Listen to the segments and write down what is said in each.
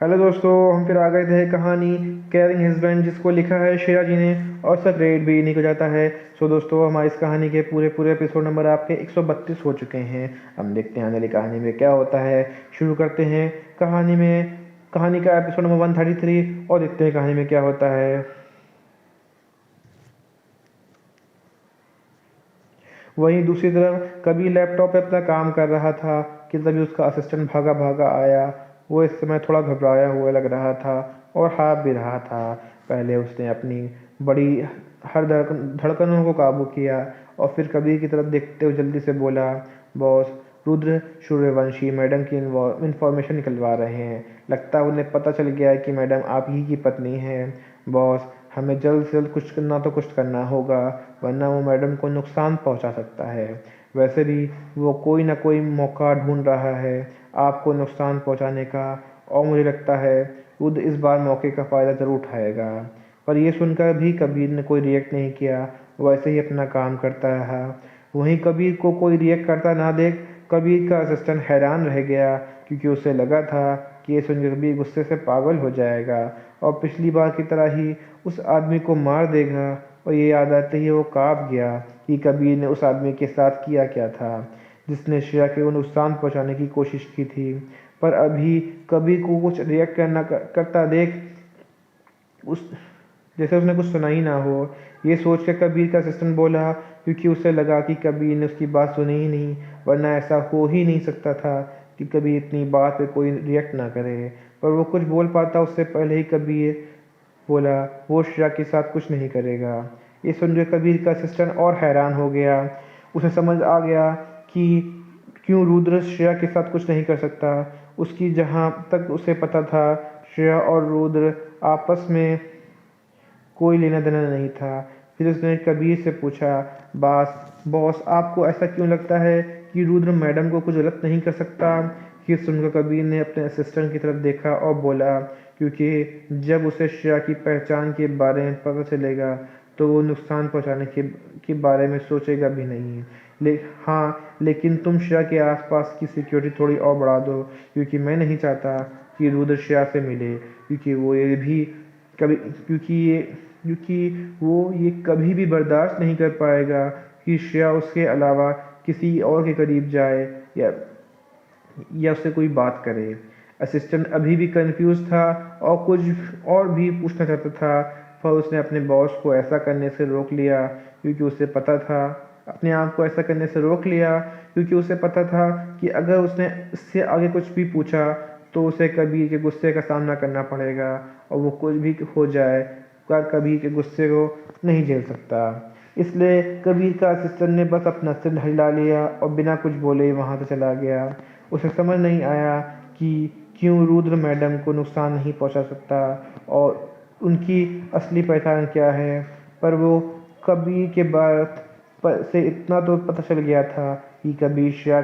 Hello दोस्तों, हम फिर आ गए थे कहानी केयरिंग हस्बैंड, जिसको लिखा है श्रेया जी ने और उसका ग्रेड भी इन्हीं को जाता है। सो दोस्तों, हमारी इस कहानी के पूरे पूरे एपिसोड नंबर आपके 132 हो चुके हैं। हम देखते हैं आने वाली कहानी में क्या होता है। शुरू करते हैं कहानी का एपिसोड नंबर 133 और देखते हैं कहानी में क्या होता है। वहीं दूसरी तरफ कबीर लैपटॉप पे अपना काम कर रहा था कि तभी उसका असिस्टेंट भागा भागा आया। वो इस समय थोड़ा घबराया हुआ लग रहा था और हाफ भी रहा था। पहले उसने अपनी बड़ी हर धड़कनों को काबू किया और फिर कबीर की तरफ देखते हुए जल्दी से बोला, बॉस, रुद्र सूर्यवंशी मैडम की इंफॉर्मेशन निकलवा रहे हैं। लगता है उन्हें पता चल गया है कि मैडम आप ही की पत्नी हैं। बॉस, हमें जल्द से जल्द कुछ करना तो कुछ करना होगा, वरना वो मैडम को नुकसान पहुंचा सकता है। वैसे भी वो कोई ना कोई मौका ढूंढ रहा है आपको नुकसान पहुंचाने का, और मुझे लगता है रुद्र इस बार मौके का फ़ायदा ज़रूर उठाएगा। पर यह सुनकर भी कबीर ने कोई रिएक्ट नहीं किया, वैसे ही अपना काम करता रहा। वहीं कबीर को कोई रिएक्ट करता ना देख कबीर का असिस्टेंट हैरान रह गया, क्योंकि उसे लगा था कि ये सुनकर कबीर गुस्से से पागल हो जाएगा और पिछली बार की तरह ही उस आदमी को मार देगा। और ये याद आते ही वो काँप गया कि कबीर ने उस आदमी के साथ किया क्या था जिसने श्रेया को नुकसान पहुंचाने की कोशिश की थी। पर अभी कबीर को कुछ रिएक्ट करता देख उस जैसे उसने कुछ सुना ही ना हो। ये सोच कर कबीर का असिस्टेंट बोला, क्योंकि उसे लगा कि कबीर ने उसकी बात सुनी ही नहीं, वरना ऐसा हो ही नहीं सकता था कि कबीर इतनी बात पे कोई रिएक्ट ना करे। पर वो कुछ बोल पाता उससे पहले ही कबीर बोला, वो श्रेया के साथ कुछ नहीं करेगा। ये सुनकर कबीर का असिस्टेंट और हैरान हो गया। उसे समझ आ गया कि क्यों रुद्र श्रेया के साथ कुछ नहीं कर सकता। उसकी जहाँ तक उसे पता था, श्रेया और रुद्र आपस में कोई लेना देना नहीं था। फिर उसने कबीर से पूछा, बॉस, आपको ऐसा क्यों लगता है कि रुद्र मैडम को कुछ गलत नहीं कर सकता? ये सुनकर कबीर ने अपने असिस्टेंट की तरफ देखा और बोला, क्योंकि जब उसे श्रेया की पहचान के बारे में पता चलेगा तो वो नुकसान पहुंचाने के बारे में सोचेगा भी नहीं। हाँ, लेकिन तुम श्रेया के आसपास की सिक्योरिटी थोड़ी और बढ़ा दो, क्योंकि मैं नहीं चाहता कि रुद्र श्रेया से मिले, क्योंकि वो ये भी कभी क्योंकि ये क्योंकि वो ये कभी भी बर्दाश्त नहीं कर पाएगा कि श्रेया उसके अलावा किसी और के करीब जाए या उससे कोई बात करे। असिस्टेंट अभी भी कंफ्यूज था और कुछ और भी पूछना चाहता था, पर उसने अपने बॉस को ऐसा करने से रोक लिया क्योंकि उसे पता था अपने आप को ऐसा करने से रोक लिया क्योंकि उसे पता था कि अगर उसने इससे आगे कुछ भी पूछा तो उसे कबीर के गुस्से का सामना करना पड़ेगा, और वो कुछ भी हो जाए पर कबीर के गुस्से को नहीं झेल सकता। इसलिए कबीर का असिस्टेंट ने बस अपना सिर हिला लिया और बिना कुछ बोले वहाँ से चला गया। उसे समझ नहीं आया कि क्यों रुद्र मैडम को नुकसान नहीं पहुँचा सकता और उनकी असली पहचान क्या है। पर वो कबीर के बात से इतना तो पता चल गया था कि कबीर श्रेया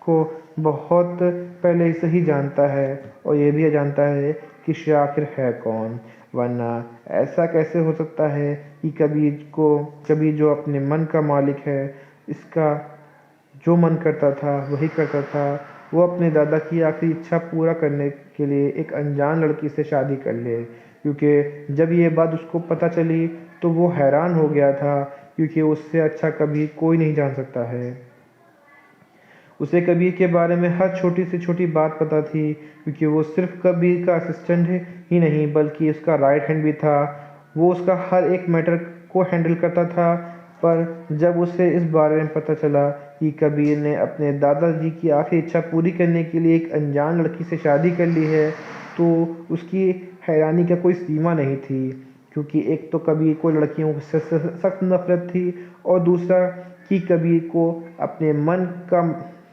को बहुत पहले से ही जानता है और ये भी जानता है कि श्रेया आखिर है कौन। वरना ऐसा कैसे हो सकता है कि कबीर जो अपने मन का मालिक है, इसका जो मन करता था वही करता था। वो अपने दादा की आखिरी इच्छा पूरा करने के लिए एक अनजान लड़की से शादी कर ले, क्योंकि जब ये बात उसको पता चली तो वो हैरान हो गया था, क्योंकि उससे अच्छा कभी कोई नहीं जान सकता है। उसे कबीर के बारे में हर छोटी से छोटी बात पता थी, क्योंकि वो सिर्फ कबीर का असिस्टेंट ही नहीं बल्कि उसका राइट हैंड भी था। वो उसका हर एक मैटर को हैंडल करता था। पर जब उसे इस बारे में पता चला कि कबीर ने अपने दादाजी की आखिरी इच्छा पूरी करने के लिए एक अनजान लड़की से शादी कर ली है, तो उसकी हैरानी का कोई सीमा नहीं थी। क्योंकि एक तो कबीर को लड़कियों से सख्त नफरत थी, और दूसरा कि कबीर को अपने मन का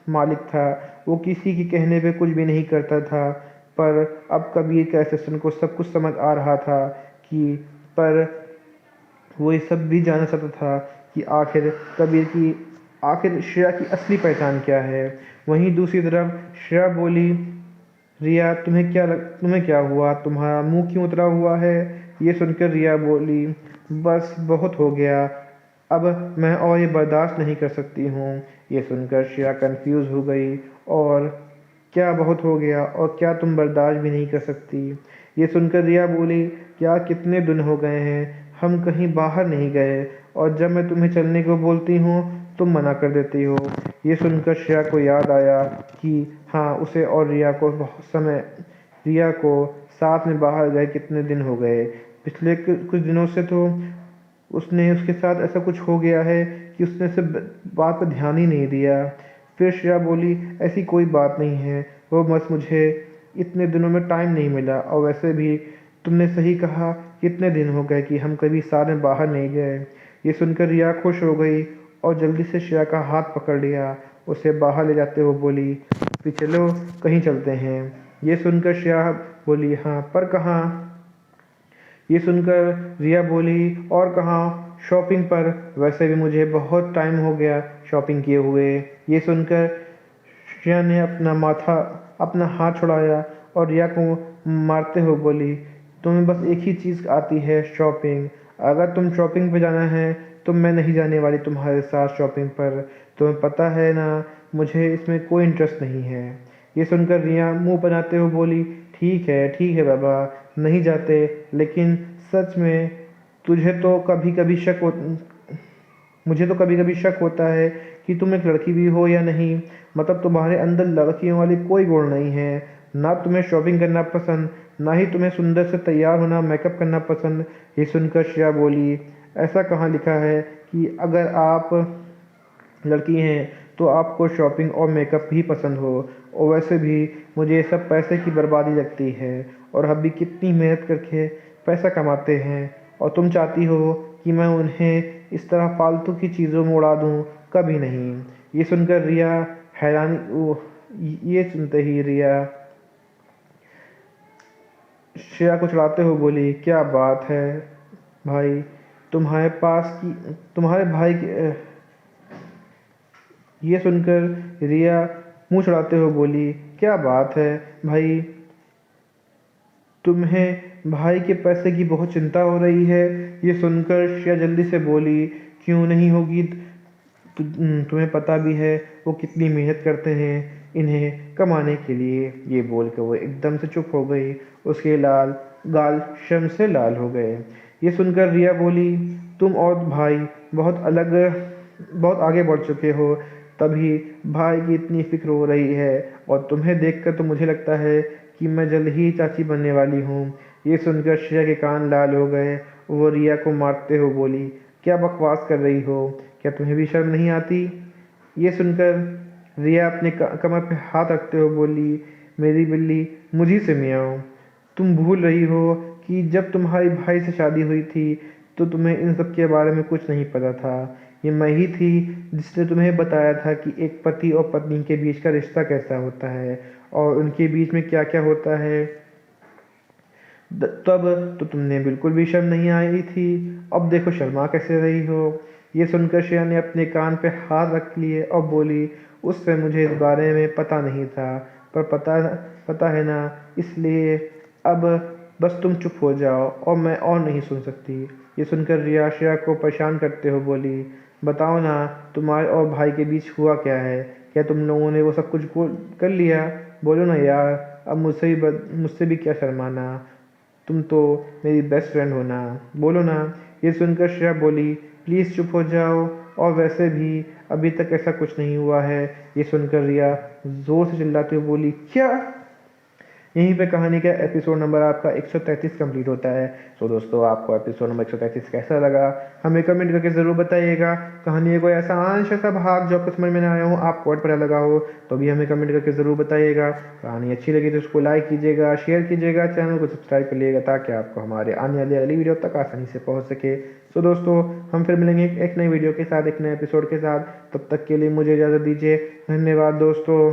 मालिक था। वो किसी के कहने पे कुछ भी नहीं करता था। पर अब कबीर के असिस्टेंट को सब कुछ समझ आ रहा था कि पर वो ये सब भी जानना चाहता था कि आखिर श्रेया की असली पहचान क्या है। वहीं दूसरी तरफ श्रेया बोली, रिया, तुम्हें क्या हुआ? तुम्हारा मुंह क्यों उतरा हुआ है? ये सुनकर रिया बोली, बस बहुत हो गया, अब मैं और ये बर्दाश्त नहीं कर सकती हूँ। ये सुनकर श्रेया कंफ्यूज हो गई और क्या बहुत हो गया, और क्या तुम बर्दाश्त भी नहीं कर सकती? ये सुनकर रिया बोली, क्या कितने दिन हो गए हैं हम कहीं बाहर नहीं गए, और जब मैं तुम्हें चलने को बोलती हूँ तुम मना कर देती हो। ये सुनकर श्रेया को याद आया कि हाँ, उसे और रिया को साथ में बाहर गए कितने दिन हो गए। पिछले कुछ दिनों से तो उसने उसके साथ ऐसा कुछ हो गया है कि उसने सब बात पर ध्यान ही नहीं दिया। फिर श्रेया बोली, ऐसी कोई बात नहीं है, वो बस मुझे इतने दिनों में टाइम नहीं मिला, और वैसे भी तुमने सही कहा, कितने दिन हो गए कि हम कभी साथ में बाहर नहीं गए। ये सुनकर रिया खुश हो गई और जल्दी से श्रेया का हाथ पकड़ लिया। उसे बाहर ले जाते हुए बोली, फिर चलो कहीं चलते हैं। ये सुनकर श्रेया बोली, हाँ पर कहाँ? ये सुनकर रिया बोली, और कहाँ, शॉपिंग पर, वैसे भी मुझे बहुत टाइम हो गया शॉपिंग किए हुए। ये सुनकर श्रेया ने अपना हाथ छुड़ाया और रिया को मारते हुए बोली, तुम्हें बस एक ही चीज़ आती है, शॉपिंग। अगर तुम शॉपिंग पे जाना है तो मैं नहीं जाने वाली तुम्हारे साथ शॉपिंग पर। तुम्हें पता है ना, मुझे इसमें कोई इंटरेस्ट नहीं है। ये सुनकर रिया मुंह बनाते हुए बोली, ठीक है बाबा, नहीं जाते, लेकिन सच में तुझे तो कभी कभी शक हो मुझे तो कभी कभी शक होता है कि तुम एक लड़की भी हो या नहीं। मतलब तुम्हारे अंदर लड़कियों वाली कोई गुण नहीं है। ना तुम्हें शॉपिंग करना पसंद, ना ही तुम्हें सुंदर से तैयार होना, मेकअप करना पसंद। ये सुनकर श्रेया बोली, ऐसा कहाँ लिखा है कि अगर आप लड़की हैं तो आपको शॉपिंग और मेकअप ही पसंद हो। और वैसे भी मुझे ये सब पैसे की बर्बादी लगती है, और हम भी कितनी मेहनत करके पैसा कमाते हैं, और तुम चाहती हो कि मैं उन्हें इस तरह फालतू की चीज़ों में उड़ा दूँ? कभी नहीं। ये सुनकर रिया ये सुनते ही रिया श्रेया को चिढ़ाते हुए बोली, क्या बात है भाई, तुम्हारे भाई की ये सुनकर रिया मुंह चढ़ाते हुए बोली, क्या बात है भाई, तुम्हें भाई के पैसे की बहुत चिंता हो रही है। ये सुनकर श्रेया जल्दी से बोली, क्यों नहीं होगी, तुम्हें पता भी है वो कितनी मेहनत करते हैं इन्हें कमाने के लिए। ये बोल कर वो एकदम से चुप हो गई। उसके गाल शर्म से लाल हो गए। ये सुनकर रिया बोली, तुम और भाई बहुत आगे बढ़ चुके हो, तभी भाई की इतनी फिक्र हो रही है, और तुम्हें देखकर तो मुझे लगता है कि मैं जल्द ही चाची बनने वाली हूँ। ये सुनकर श्रेया के कान लाल हो गए। वो रिया को मारते हुए बोली, क्या बकवास कर रही हो, क्या तुम्हें भी शर्म नहीं आती? ये सुनकर रिया अपने कमर पे हाथ रखते हुए बोली, मेरी बिल्ली मुझी से मियाओ, तुम भूल रही हो कि जब तुम्हारी भाई से शादी हुई थी तो तुम्हें इन सब के बारे में कुछ नहीं पता था। ये मैं ही थी जिसने तुम्हें बताया था कि एक पति और पत्नी के बीच का रिश्ता कैसा होता है, और उनके बीच में क्या क्या होता है। तब तो तुमने बिल्कुल भी शर्म नहीं आई थी, अब देखो शर्मा कैसे रही हो। ये सुनकर श्रेया ने अपने कान पे हाथ रख लिए और बोली, उससे मुझे इस बारे में पता नहीं था, पर पता है ना, इसलिए अब बस तुम चुप हो जाओ और मैं और नहीं सुन सकती। ये सुनकर रिया श्रेया को परेशान करते हुए बोली, बताओ ना, तुम्हारे और भाई के बीच हुआ क्या है? क्या तुम लोगों ने वो सब कुछ कर लिया? बोलो ना यार, अब मुझसे भी क्या शर्माना, तुम तो मेरी बेस्ट फ्रेंड हो ना, बोलो ना। ये सुनकर श्रेया बोली, प्लीज़ चुप हो जाओ, और वैसे भी अभी तक ऐसा कुछ नहीं हुआ है। ये सुनकर रिया ज़ोर से चिल्लाते हुए बोली, क्या? यहीं पे कहानी का एपिसोड नंबर आपका 133 कंप्लीट होता है। तो दोस्तों, आपको एपिसोड नंबर 133 कैसा लगा, हमें कमेंट करके ज़रूर बताइएगा। कहानी का कोई ऐसा अंश ऐसा भाग जो आपको समझ में ना आया हो, आपको और पता लगा हो, तो भी हमें कमेंट करके ज़रूर बताइएगा। कहानी अच्छी लगी तो उसको लाइक कीजिएगा, शेयर कीजिएगा, चैनल को सब्सक्राइब कर लीजिएगा, ताकि आपको हमारे आने वाली अगली वीडियो तक आसानी से पहुँच सके। तो दोस्तों, हम फिर मिलेंगे एक नई वीडियो के साथ, एक नए एपिसोड के साथ। तब तक के लिए मुझे इजाज़त दीजिए। धन्यवाद दोस्तों।